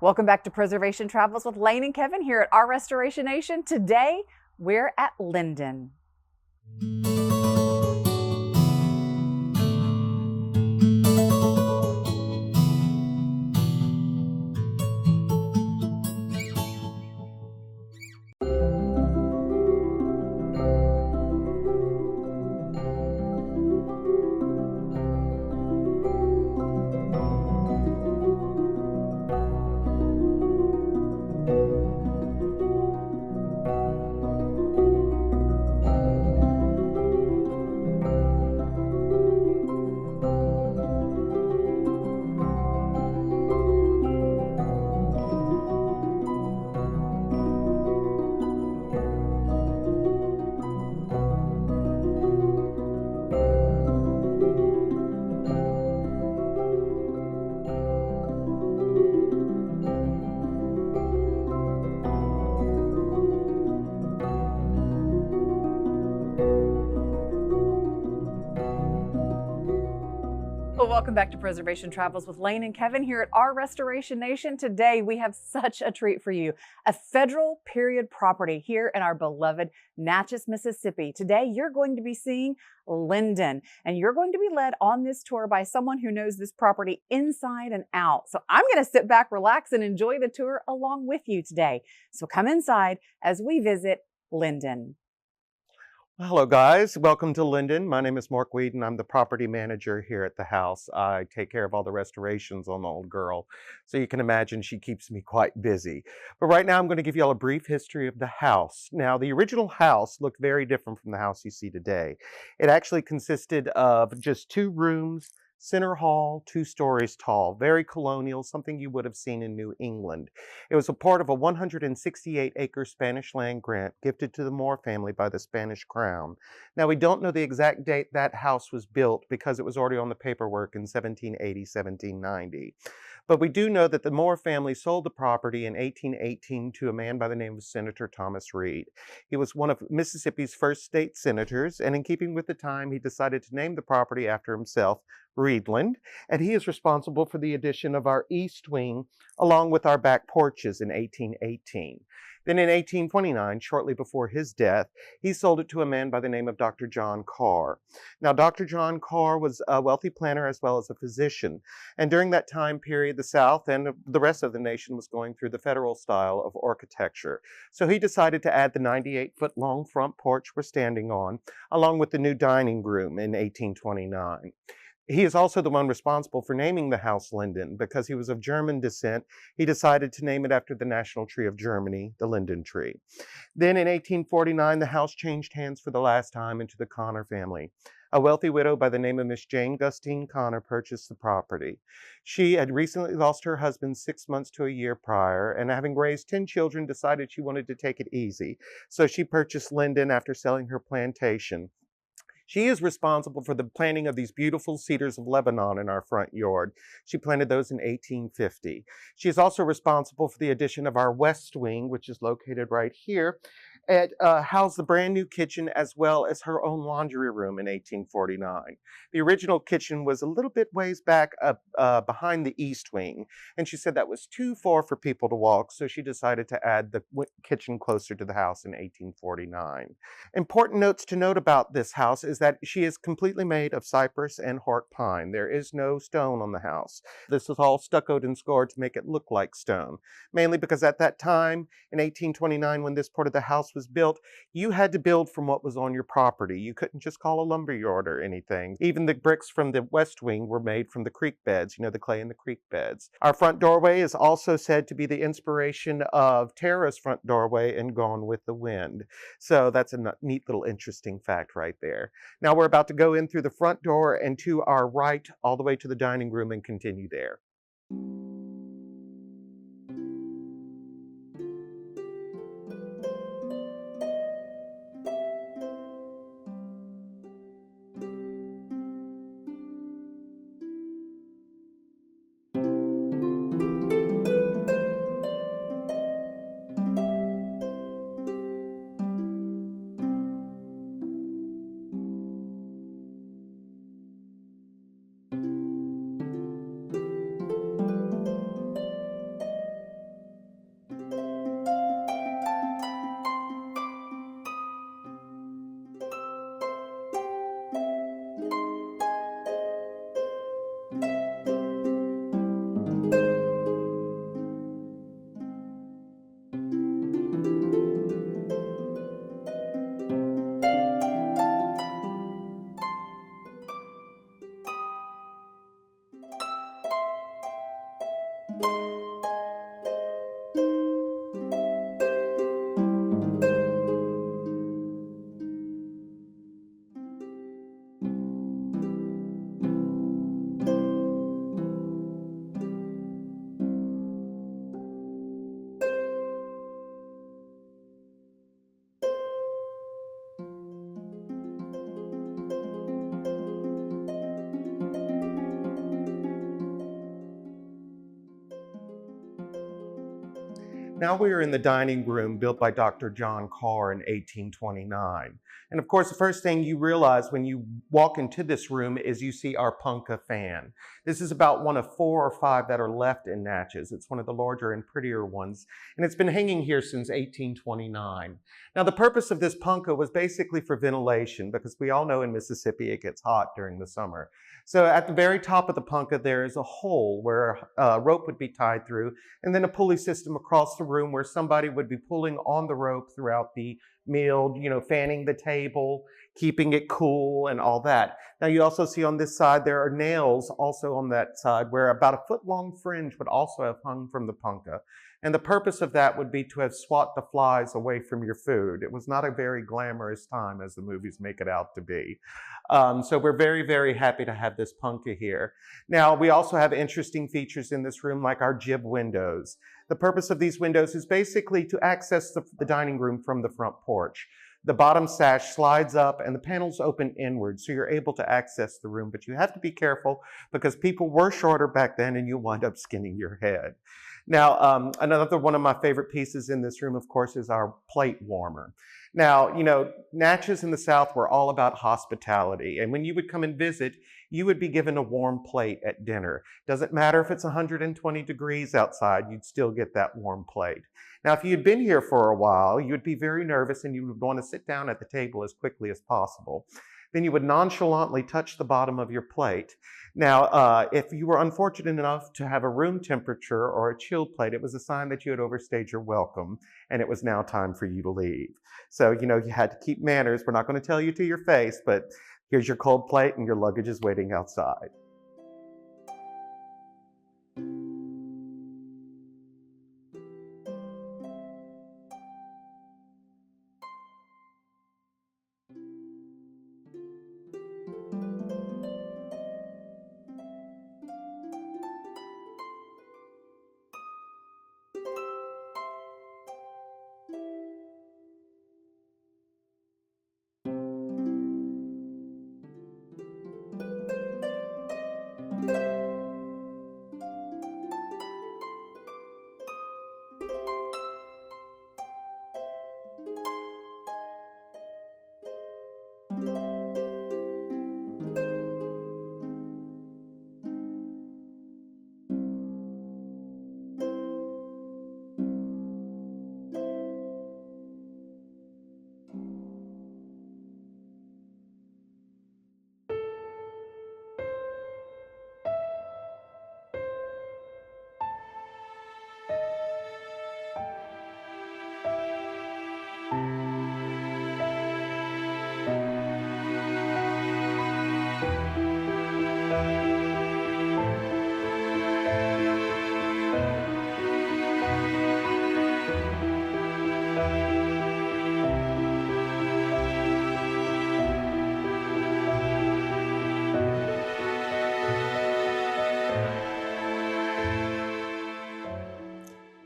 Welcome back to Preservation Travels with Lane and Kevin here at our Restoration Nation. Today, we're at Linden. Well, welcome back to Preservation Travels with Lane and Kevin here at our Restoration Nation. Today, we have such a treat for you, a federal period property here in our beloved Natchez, Mississippi. Today, you're going to be seeing Linden, and you're going to be led on this tour by someone who knows this property inside and out. So I'm going to sit back, relax, and enjoy the tour along with you today. So come inside as we visit Linden. Hello guys, welcome to Linden. My name is Mark Weed and I'm the property manager here at the house. I take care of all the restorations on the old girl, so you can imagine she keeps me quite busy. But right now I'm going to give you all a brief history of the house. Now the original house looked very different from the house you see today. It actually consisted of just 2 rooms, center hall, 2 stories tall, very colonial, something you would have seen in New England. It was a part of a 168-acre Spanish land grant gifted to the Moore family by the Spanish Crown. Now, we don't know the exact date that house was built because it was already on the paperwork in 1780, 1790. But we do know that the Moore family sold the property in 1818 to a man by the name of Senator Thomas Reed. He was one of Mississippi's first state senators, and in keeping with the time, he decided to name the property after himself, Reedland, and he is responsible for the addition of our east wing along with our back porches in 1818. Then in 1829, shortly before his death, he sold it to a man by the name of Dr. John Carr. Now, Dr. John Carr was a wealthy planter as well as a physician, and during that time period, the South and the rest of the nation was going through the federal style of architecture. So he decided to add the 98-foot-long front porch we're standing on, along with the new dining room in 1829. He is also the one responsible for naming the house Linden. Because he was of German descent, he decided to name it after the national tree of Germany, the linden tree. Then in 1849, the house changed hands for the last time into the Connor family. A wealthy widow by the name of Miss Jane Gustine Connor purchased the property. She had recently lost her husband 6 months to a year prior, and having raised 10 children, decided she wanted to take it easy. So she purchased Linden after selling her plantation. She is responsible for the planting of these beautiful cedars of Lebanon in our front yard. She planted those in 1850. She is also responsible for the addition of our west wing, which is located right here. It housed the brand new kitchen as well as her own laundry room in 1849. The original kitchen was a little bit ways back up behind the east wing, and she said that was too far for people to walk, so she decided to add the kitchen closer to the house in 1849. Important notes to note about this house is that she is completely made of cypress and heart pine. There is no stone on the house. This is all stuccoed and scored to make it look like stone, mainly because at that time, in 1829, when this part of the house was built, you had to build from what was on your property. You couldn't just call a lumber yard or anything. Even the bricks from the west wing were made from the creek beds, the clay in the creek beds. Our front doorway is also said to be the inspiration of Tara's front doorway in Gone with the Wind. So that's a neat little interesting fact right there. Now we're about to go in through the front door and to our right all the way to the dining room and continue there. Now we are in the dining room built by Dr. John Carr in 1829. And of course, the first thing you realize when you walk into this room is you see our punka fan. This is about one of 4 or 5 that are left in Natchez. It's one of the larger and prettier ones, and it's been hanging here since 1829. Now, the purpose of this punka was basically for ventilation, because we all know in Mississippi it gets hot during the summer. So at the very top of the punka, there is a hole where a rope would be tied through, and then a pulley system across the room where somebody would be pulling on the rope throughout the meal, fanning the table, keeping it cool and all that. Now you also see on this side, there are nails also on that side where about a foot-long fringe would also have hung from the punka. And the purpose of that would be to have swat the flies away from your food. It was not a very glamorous time as the movies make it out to be. So we're very, very happy to have this punka here. Now, we also have interesting features in this room like our jib windows. The purpose of these windows is basically to access the dining room from the front porch. The bottom sash slides up and the panels open inward, so you're able to access the room, but you have to be careful because people were shorter back then and you wind up skinning your head. Now, another one of my favorite pieces in this room, of course, is our plate warmer. Now, Natchez in the South were all about hospitality, and when you would come and visit, you would be given a warm plate at dinner. Doesn't matter if it's 120 degrees outside, you'd still get that warm plate. Now, if you had been here for a while, you would be very nervous and you would want to sit down at the table as quickly as possible. Then you would nonchalantly touch the bottom of your plate. Now, if you were unfortunate enough to have a room temperature or a chilled plate, it was a sign that you had overstayed your welcome and it was now time for you to leave. So, you had to keep manners. We're not going to tell you to your face, but here's your cold plate and your luggage is waiting outside.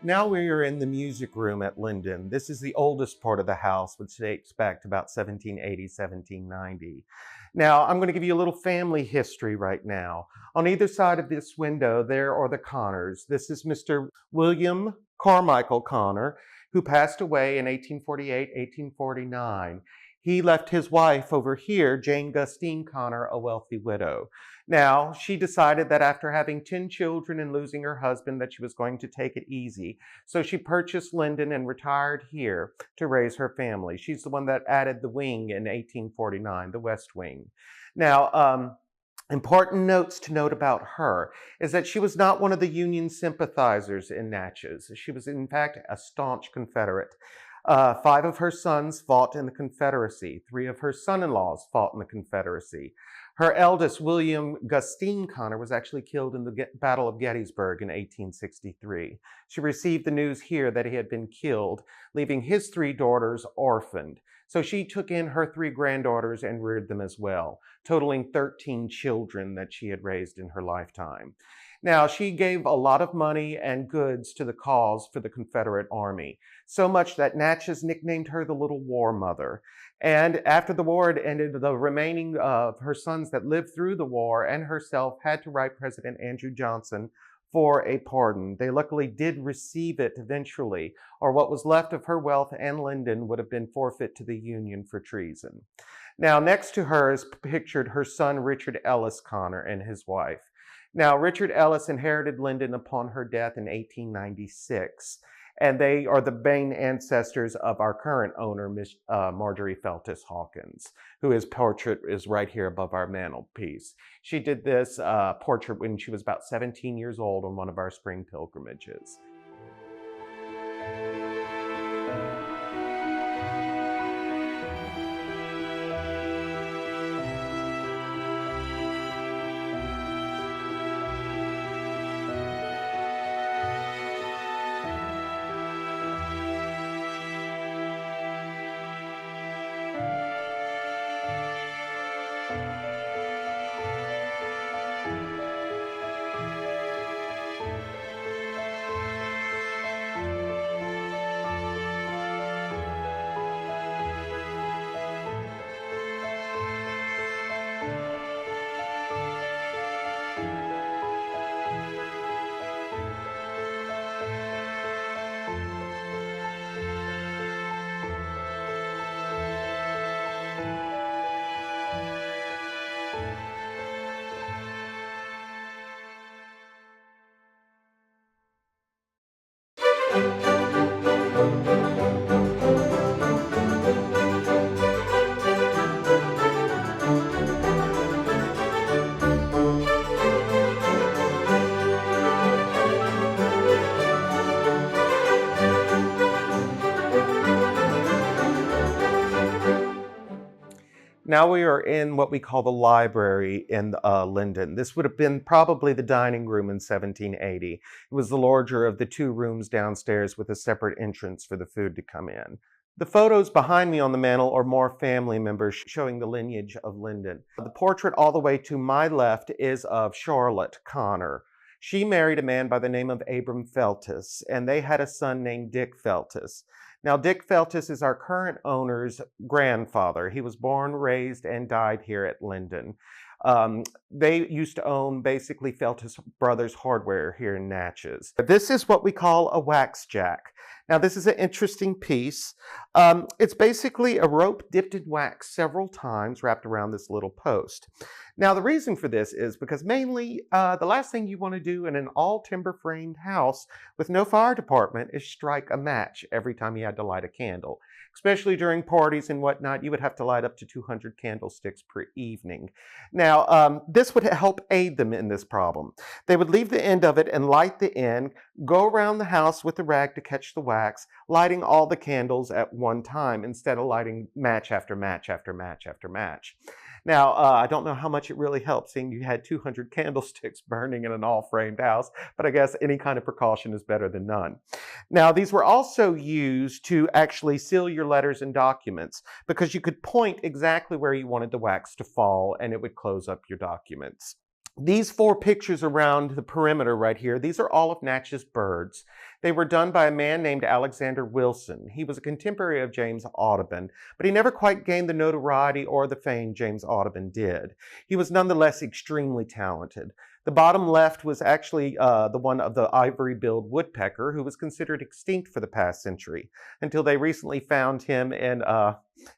Now we are in the music room at Linden. This is the oldest part of the house, which dates back to about 1780, 1790. Now, I'm going to give you a little family history right now. On either side of this window, there are the Connors. This is Mr. William Carmichael Connor, who passed away in 1848, 1849. He left his wife over here, Jane Gustine Connor, a wealthy widow. Now, she decided that after having 10 children and losing her husband that she was going to take it easy. So she purchased Linden and retired here to raise her family. She's the one that added the wing in 1849, the West Wing. Now, important notes to note about her is that she was not one of the Union sympathizers in Natchez. She was, in fact, a staunch Confederate. 5 of her sons fought in the Confederacy. 3 of her son-in-laws fought in the Confederacy. Her eldest, William Gustine Connor, was actually killed in the Battle of Gettysburg in 1863. She received the news here that he had been killed, leaving his 3 daughters orphaned. So she took in her 3 granddaughters and reared them as well, totaling 13 children that she had raised in her lifetime. Now, she gave a lot of money and goods to the cause for the Confederate Army, so much that Natchez nicknamed her the Little War Mother. And after the war had ended, the remaining of her sons that lived through the war and herself had to write President Andrew Johnson for a pardon. They luckily did receive it eventually, or what was left of her wealth and Linden would have been forfeit to the Union for treason. Now, next to her is pictured her son Richard Ellis Connor and his wife. Now, Richard Ellis inherited Linden upon her death in 1896, and they are the main ancestors of our current owner, Miss Marjorie Feltis Hawkins, whose portrait is right here above our mantelpiece. She did this portrait when she was about 17 years old on one of our spring pilgrimages. Now we are in what we call the library in Linden. This would have been probably the dining room in 1780. It was the larger of the two rooms downstairs with a separate entrance for the food to come in. The photos behind me on the mantel are more family members showing the lineage of Linden. The portrait all the way to my left is of Charlotte Connor. She married a man by the name of Abram Feltis, and they had a son named Dick Feltis. Now, Dick Feltis is our current owner's grandfather. He was born, raised, and died here at Linden. They used to own basically Feltis Brothers Hardware here in Natchez. This is what we call a wax jack. Now, this is an interesting piece. It's basically a rope dipped in wax several times wrapped around this little post. Now, the reason for this is because mainly the last thing you want to do in an all timber framed house with no fire department is strike a match every time you had to light a candle. Especially during parties and whatnot, you would have to light up to 200 candlesticks per evening. Now, this would help aid them in this problem. They would leave the end of it and light the end, go around the house with the rag to catch the wax, lighting all the candles at one time instead of lighting match after match after match after match. Now, I don't know how much it really helped seeing you had 200 candlesticks burning in an all-framed house, but I guess any kind of precaution is better than none. Now, these were also used to actually seal your letters and documents because you could point exactly where you wanted the wax to fall and it would close up your documents. These four pictures around the perimeter right here, these are all of Natchez birds. They were done by a man named Alexander Wilson. He was a contemporary of James Audubon, but he never quite gained the notoriety or the fame James Audubon did. He was nonetheless extremely talented. The bottom left was actually the one of the ivory-billed woodpecker, who was considered extinct for the past century, until they recently found him in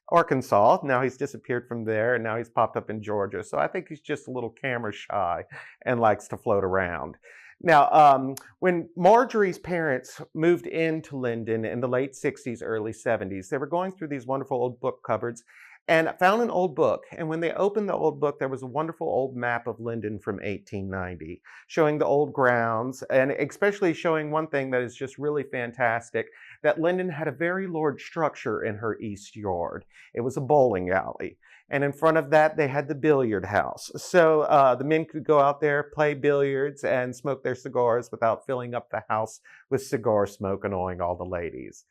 Arkansas. Now he's disappeared from there, and now he's popped up in Georgia. So I think he's just a little camera shy and likes to float around. Now, when Marjorie's parents moved into Linden in the late 60s, early 70s, they were going through these wonderful old book cupboards and found an old book. And when they opened the old book, there was a wonderful old map of Linden from 1890, showing the old grounds, and especially showing one thing that is just really fantastic, that Linden had a very large structure in her east yard. It was a bowling alley. And in front of that, they had the billiard house. So the men could go out there, play billiards, and smoke their cigars without filling up the house with cigar smoke, annoying all the ladies.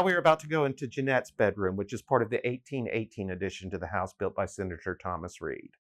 now we're about to go into Jeanette's bedroom, which is part of the 1818 addition to the house built by Senator Thomas Reed.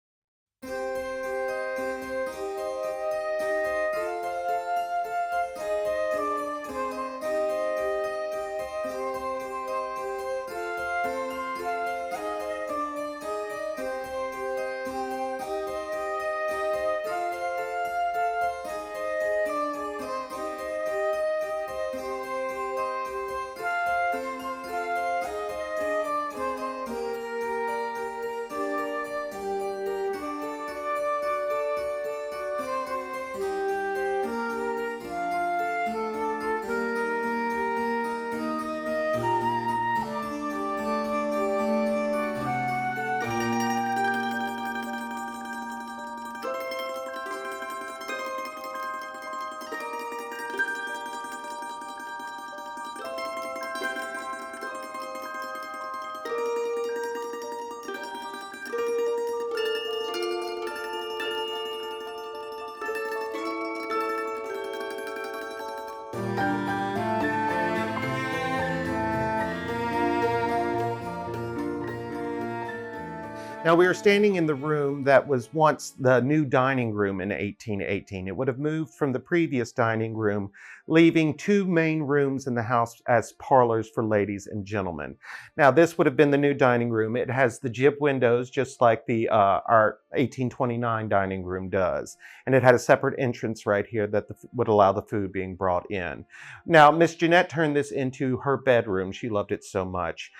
Now we are standing in the room that was once the new dining room in 1818. It would have moved from the previous dining room, leaving two main rooms in the house as parlors for ladies and gentlemen. Now this would have been the new dining room. It has the jib windows just like the our 1829 dining room does. And it had a separate entrance right here that would allow the food being brought in. Now Miss Jeanette turned this into her bedroom. She loved it so much.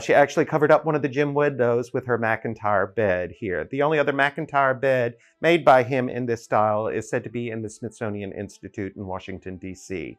She actually covered up one of the gym windows with her McIntyre bed here. The only other McIntyre bed made by him in this style is said to be in the Smithsonian Institute in Washington, D.C.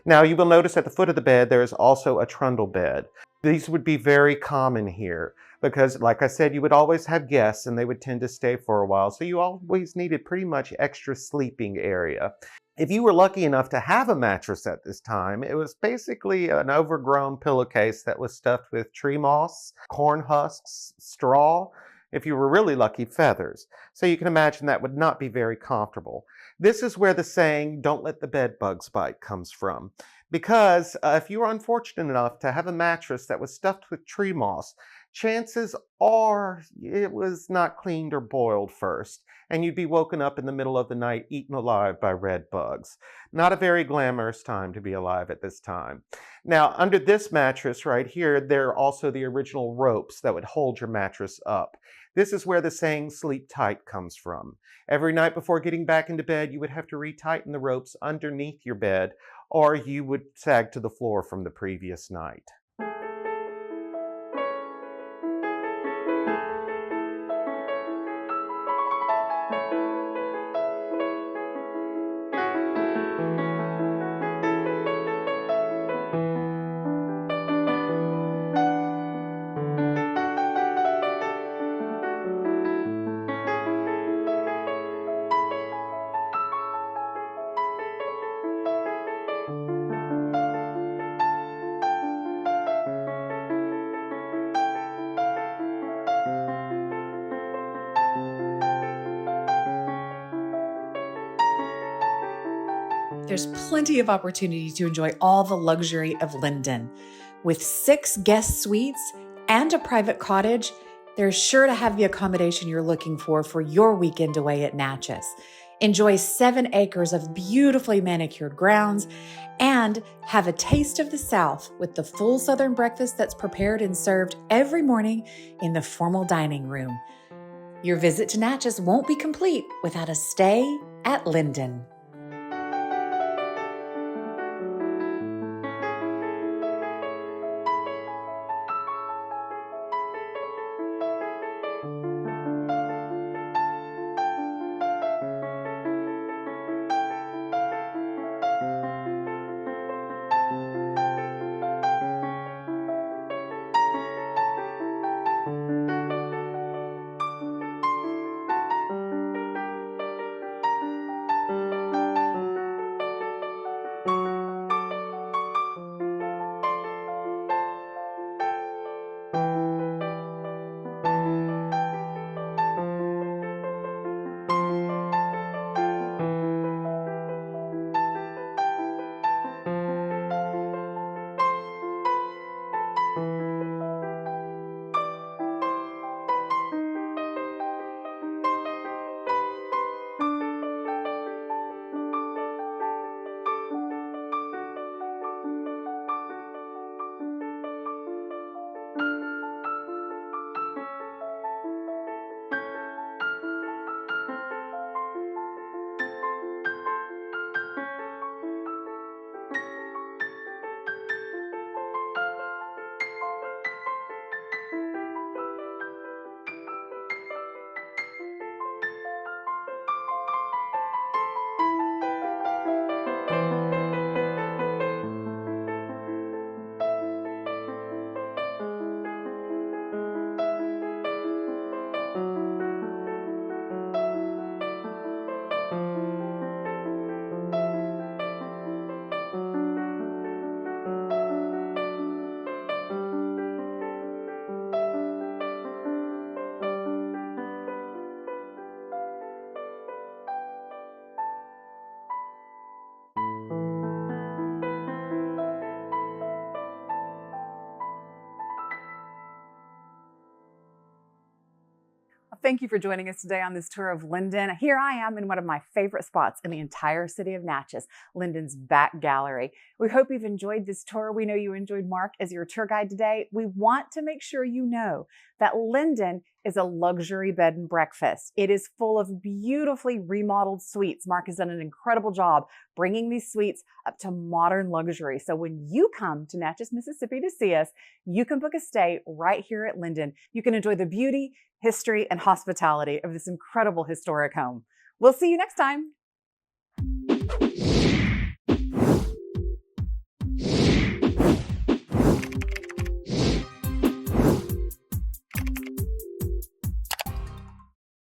Now you will notice at the foot of the bed there is also a trundle bed. These would be very common here because, like I said, you would always have guests and they would tend to stay for a while, so you always needed pretty much extra sleeping area. If you were lucky enough to have a mattress at this time, it was basically an overgrown pillowcase that was stuffed with tree moss, corn husks, straw, if you were really lucky, feathers. So you can imagine that would not be very comfortable. This is where the saying, "Don't let the bed bugs bite," comes from. Because if you were unfortunate enough to have a mattress that was stuffed with tree moss, chances are it was not cleaned or boiled first, and you'd be woken up in the middle of the night eaten alive by red bugs. Not a very glamorous time to be alive at this time. Now, under this mattress right here, there are also the original ropes that would hold your mattress up. This is where the saying "sleep tight" comes from. Every night before getting back into bed, you would have to retighten the ropes underneath your bed, or you would sag to the floor from the previous night. There's plenty of opportunity to enjoy all the luxury of Linden. With 6 guest suites and a private cottage, they're sure to have the accommodation you're looking for your weekend away at Natchez. Enjoy 7 acres of beautifully manicured grounds and have a taste of the South with the full Southern breakfast that's prepared and served every morning in the formal dining room. Your visit to Natchez won't be complete without a stay at Linden. Thank you for joining us today on this tour of Linden. Here I am in one of my favorite spots in the entire city of Natchez, Linden's back gallery. We hope you've enjoyed this tour. We know you enjoyed Mark as your tour guide today. We want to make sure you know that Linden is a luxury bed and breakfast. It is full of beautifully remodeled suites. Mark has done an incredible job bringing these suites up to modern luxury. So when you come to Natchez, Mississippi to see us, you can book a stay right here at Linden. You can enjoy the beauty, history, and hospitality of this incredible historic home. We'll see you next time.